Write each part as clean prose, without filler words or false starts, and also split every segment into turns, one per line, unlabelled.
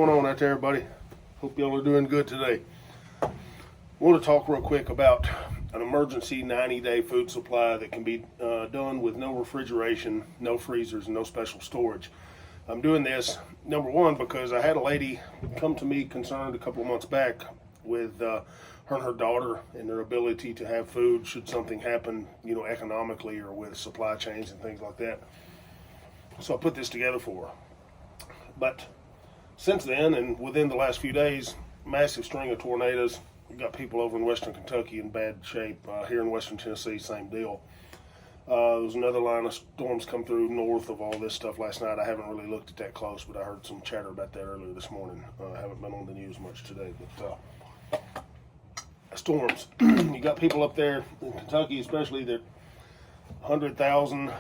going on out there, everybody? Hope y'all are doing good today. I want to talk real quick about an emergency 90-day food supply that can be done with no refrigeration, no freezers, and no special storage. I'm doing this, number one, because I had a lady come to me concerned a couple of months back with her and her daughter and their ability to have food should something happen, economically or with supply chains and things like that. So I put this together for her. But since then, and within the last few days, massive string of tornadoes. We've got people over in western Kentucky in bad shape. Here in western Tennessee, same deal. There was another line of storms come through north of all this stuff last night. I haven't really looked at that close, but I heard some chatter about that earlier this morning. I haven't been on the news much today, but storms. You got people up there in Kentucky, especially that 100,000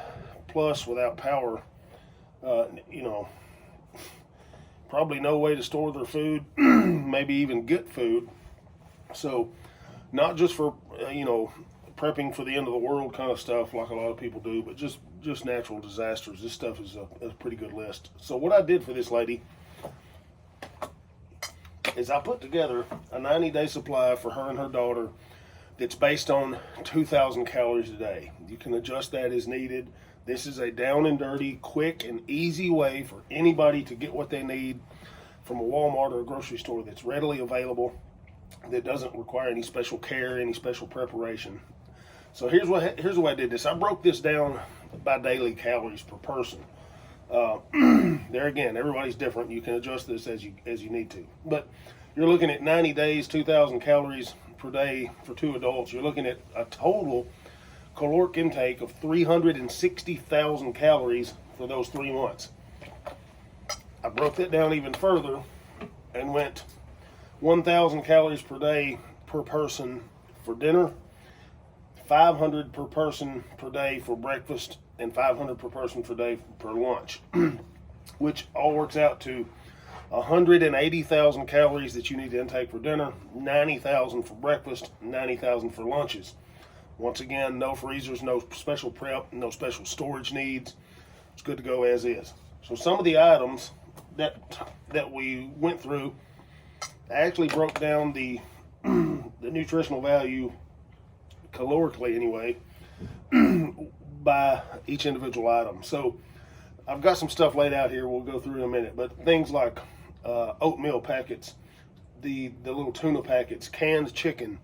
plus without power. Probably no way to store their food, maybe even get food. So not just for, prepping for the end of the world kind of stuff like a lot of people do, but just natural disasters. This stuff is a pretty good list. So what I did for this lady is I put together a 90-day supply for her and her daughter that's based on 2,000 calories a day. You can adjust that as needed. This is a down and dirty, quick and easy way for anybody to get what they need from a Walmart or a grocery store that's readily available, that doesn't require any special care, any special preparation. So here's the way I did this. I broke this down by daily calories per person. There again, everybody's different. You can adjust this as you need to. But you're looking at 90 days, 2,000 calories per day for two adults. You're looking at a total caloric intake of 360,000 calories for those 3 months. I broke that down even further and went 1,000 calories per day per person for dinner, 500 per person per day for breakfast, and 500 per person per day per lunch, which all works out to 180,000 calories that you need to intake for dinner, 90,000 for breakfast, 90,000 for lunches. Once again, no freezers, no special prep, no special storage needs. It's good to go as is. So some of the items that we went through, I actually broke down the nutritional value, calorically anyway, by each individual item. So I've got some stuff laid out here we'll go through in a minute, but things like oatmeal packets, the little tuna packets, canned chicken,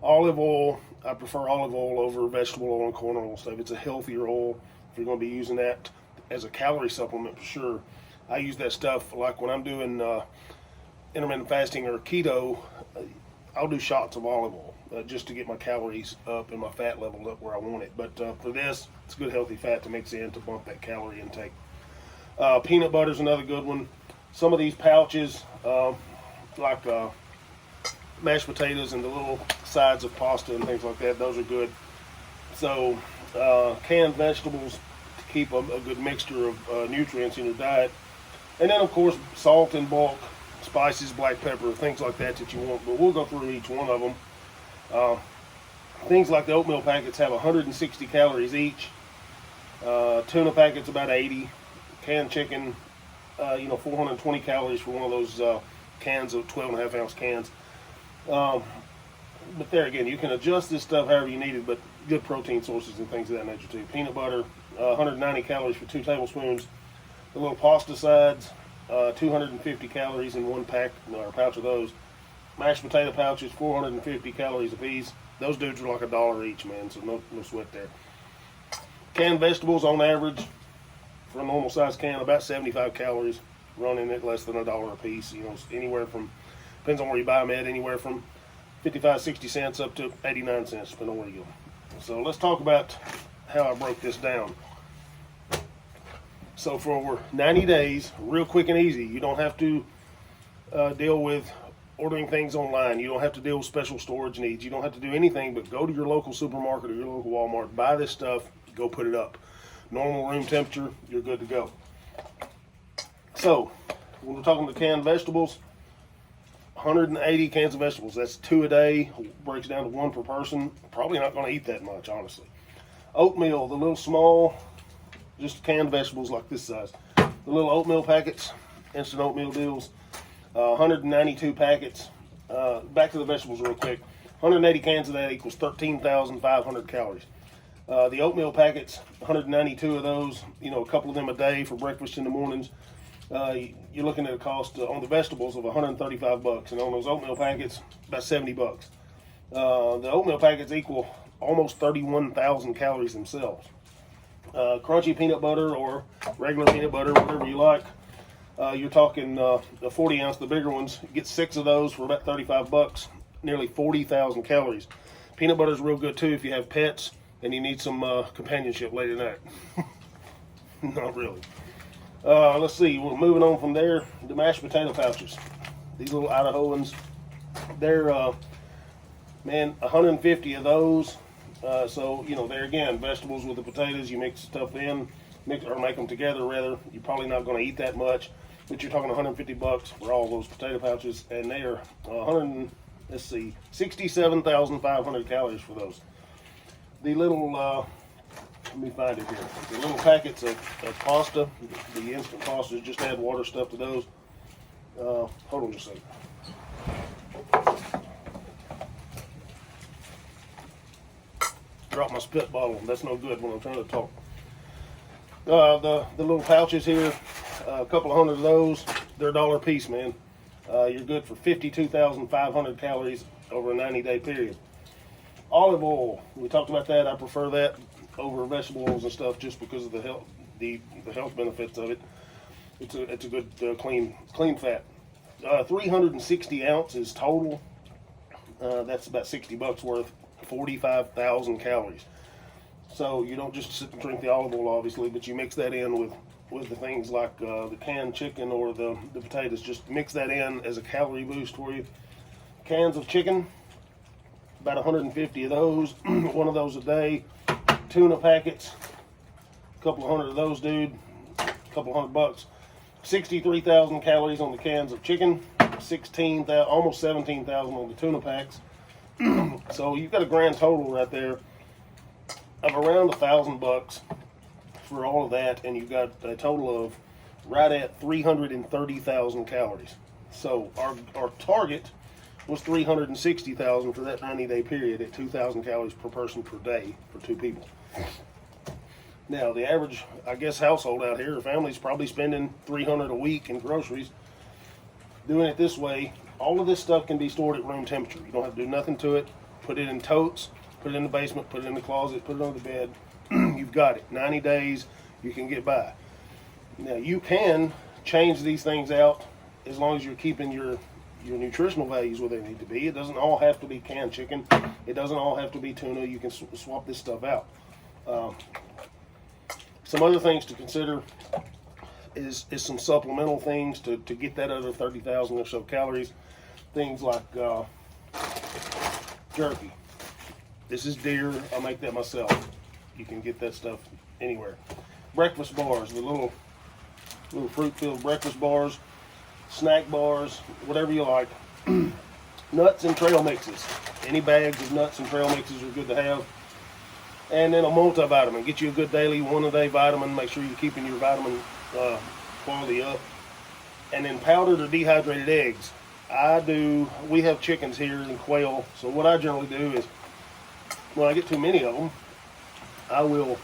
olive oil. I prefer olive oil over vegetable oil and corn oil stuff. It's a healthier oil if you're going to be using that as a calorie supplement for sure. I use that stuff like when I'm doing intermittent fasting or keto. I'll do shots of olive oil just to get my calories up and my fat level up where I want it. But for this, it's good healthy fat to mix in to bump that calorie intake. Peanut butter is another good one. Some of these pouches, like mashed potatoes and the little sides of pasta and things like that, those are good. So canned vegetables to keep a good mixture of nutrients in your diet. And then, of course, salt in bulk, spices, black pepper, things like that you want. But we'll go through each one of them. Things like the oatmeal packets have 160 calories each. Tuna packets about 80. Canned chicken, 420 calories for one of those cans of 12.5-ounce cans. But there again, you can adjust this stuff however you need it, but good protein sources and things of that nature too. Peanut butter, 190 calories for 2 tablespoons. The little pasta sides, 250 calories in one pack, or pouch of those. Mashed potato pouches, 450 calories a piece. Those dudes are like $1 each, man, so no sweat there. Canned vegetables on average, for a normal size can, about 75 calories, running at less than $1 a piece. Anywhere from, depends on where you buy them at, anywhere from 55-60 cents up to 89 cents, depending on where you go. So let's talk about how I broke this down. So for 90 days, real quick and easy, you don't have to deal with ordering things online. You don't have to deal with special storage needs. You don't have to do anything but go to your local supermarket or your local Walmart, buy this stuff, go put it up. Normal room temperature, you're good to go. So when we're talking the canned vegetables, 180 cans of vegetables. That's 2 a day. Breaks down to 1 per person. Probably not going to eat that much, honestly. Oatmeal, the little small, just canned vegetables like this size. The little oatmeal packets, instant oatmeal deals. 192 packets. Back to the vegetables real quick. 180 cans of that equals 13,500 calories. The oatmeal packets, 192 of those, you know, a couple of them a day for breakfast in the mornings. You're looking at a cost on the vegetables of 135 bucks, and on those oatmeal packets, about 70 bucks. The oatmeal packets equal almost 31,000 calories themselves. Crunchy peanut butter or regular peanut butter, whatever you like. You're talking the 40 ounce, the bigger ones. You get 6 of those for about 35 bucks, nearly 40,000 calories. Peanut butter is real good too if you have pets and you need some companionship late at night. Not really. Let's see, we're moving on from there. The mashed potato pouches. These little Idahoans, they're, man, 150 of those. So, you know, there again, vegetables with the potatoes, you mix stuff in, make them together rather. You're probably not going to eat that much, but you're talking 150 bucks for all those potato pouches, and they are 67,500 calories for those. The little, let me find it here. The little packets of pasta, the instant pastas, just add water stuff to those. Hold on just a second. Drop my spit bottle. That's no good when I'm trying to talk. The little pouches here, a couple of hundred of those. They're $1 a piece, man. You're good for 52,500 calories over a 90-day period. Olive oil, we talked about that. I prefer that over vegetable oils and stuff just because of the health benefits of it. It's a good clean fat. 360 ounces total. That's about 60 bucks worth. 45,000 calories. So you don't just sit and drink the olive oil, obviously, but you mix that in with the things like the canned chicken or the potatoes. Just mix that in as a calorie boost for you. Cans of chicken, about 150 of those, one of those a day. Tuna packets, a couple of hundred of those, dude, a couple of $100. 63,000 calories on the cans of chicken, 16,000, almost 17,000 on the tuna packs. So you've got a grand total right there of around $1,000 for all of that, and you've got a total of right at 330,000 calories. So our target was 360,000 for that 90-day period at 2,000 calories per person per day for 2 people. Now the average, I guess, household out here, or family's probably spending $300 a week in groceries. Doing it this way, all of this stuff can be stored at room temperature. You don't have to do nothing to it. Put it in totes, put it in the basement, put it in the closet, put it under the bed. You've got it. 90 days, you can get by. Now you can change these things out as long as you're keeping your nutritional values where they need to be. It doesn't all have to be canned chicken. It doesn't all have to be tuna. You can swap this stuff out. Some other things to consider is some supplemental things to get that other 30,000 or so calories. Things like jerky. This is deer. I make that myself. You can get that stuff anywhere. Breakfast bars, the little fruit-filled breakfast bars, snack bars, whatever you like. Nuts and trail mixes. Any bags of nuts and trail mixes are good to have. And then a multivitamin. Get you a good daily one-a-day vitamin. Make sure you're keeping your vitamin quality up. And then powdered or dehydrated eggs. We have chickens here and quail, so what I generally do is when I get too many of them, I will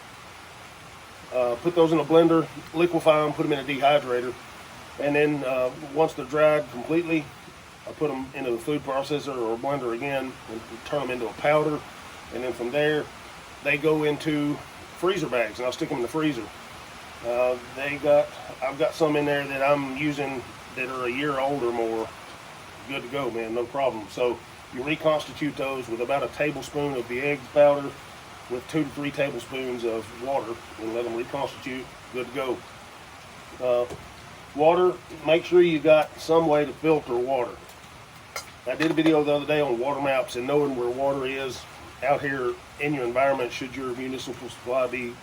put those in a blender, liquefy them, put them in a dehydrator, and then once they're dried completely, I put them into the food processor or blender again and turn them into a powder, and then from there they go into freezer bags and I'll stick them in the freezer. I've got some in there that I'm using that are a year old or more. Good to go, man, no problem. So you reconstitute those with about a tablespoon of the egg powder with 2 to 3 tablespoons of water and let them reconstitute. Good to go. Water, make sure you got some way to filter water. I did a video the other day on water maps and knowing where water is out here in your environment should your municipal supply be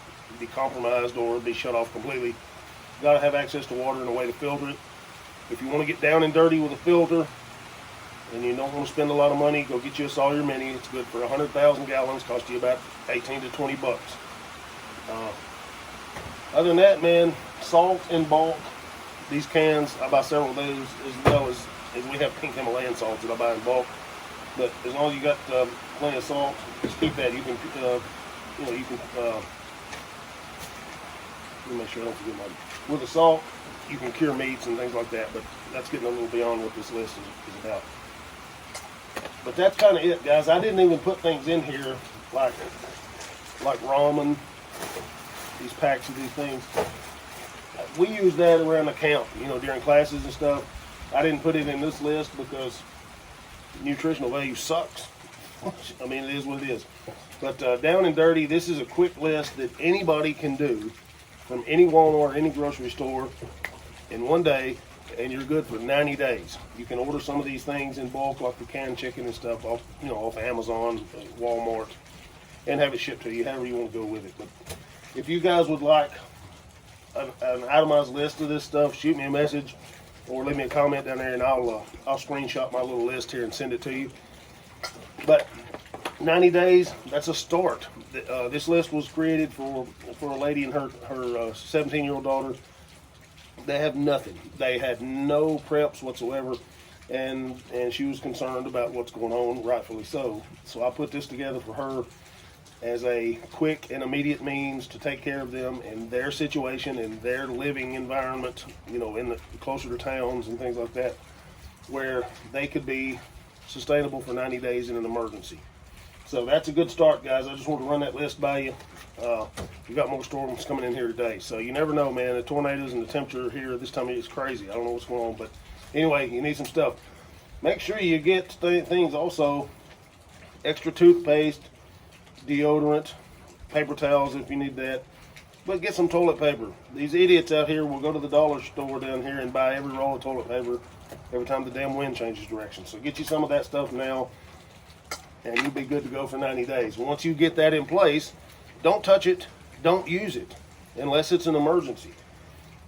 compromised or be shut off completely. You got to have access to water and a way to filter it. If you want to get down and dirty with a filter and you don't want to spend a lot of money, go get you a Sawyer Mini. It's good for 100,000 gallons, cost you about 18 to 20 bucks. Other than that, man, salt in bulk. These cans, I buy several of those, as well as is we have pink Himalayan salts that I buy in bulk. But as long as you got plenty of salt, just keep that. You can, you know, you can. Let me make sure I don't forget my. With the salt, you can cure meats and things like that. But that's getting a little beyond what this list is about. But that's kind of it, guys. I didn't even put things in here like ramen. These packs of these things. We use that around the camp, you know, during classes and stuff. I didn't put it in this list because nutritional value sucks. I mean, it is what it is. But down and dirty, this is a quick list that anybody can do from any Walmart, any grocery store in one day, and you're good for 90 days. You can order some of these things in bulk, like the canned chicken and stuff, off, you know, off Amazon, Walmart, and have it shipped to you, however you want to go with it. But if you guys would like an itemized list of this stuff, shoot me a message or leave me a comment down there, and I'll screenshot my little list here and send it to you. But 90 days, that's a start. This list was created for a lady and her 17-year-old daughter. They have nothing. They had no preps whatsoever, and she was concerned about what's going on, rightfully so. So I put this together for her as a quick and immediate means to take care of them in their situation, in their living environment, you know, in the closer to towns and things like that, where they could be sustainable for 90 days in an emergency. So that's a good start, guys. I just want to run that list by you. We've got more storms coming in here today, so you never know, man. The tornadoes and the temperature here this time of year is crazy. I don't know what's going on, but anyway, you need some stuff. Make sure you get things also: extra toothpaste, deodorant, paper towels if you need that, but get some toilet paper. These idiots out here will go to the dollar store down here and buy every roll of toilet paper every time the damn wind changes direction. So get you some of that stuff now, and you'll be good to go for 90 days. Once you get that in place, don't touch it, don't use it, unless it's an emergency.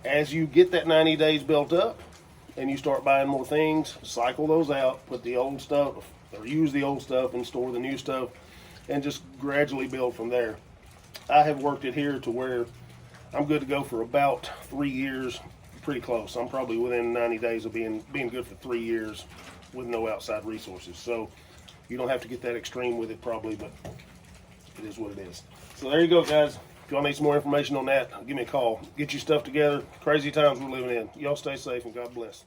As you get that 90 days built up, and you start buying more things, cycle those out, put the old stuff, or use the old stuff and store the new stuff, and just gradually build from there. I have worked it here to where I'm good to go for about 3 years, pretty close. I'm probably within 90 days of being good for 3 years with no outside resources. So you don't have to get that extreme with it probably, but it is what it is. So there you go, guys. If y'all need some more information on that, give me a call. Get your stuff together. Crazy times we're living in. Y'all stay safe and God bless.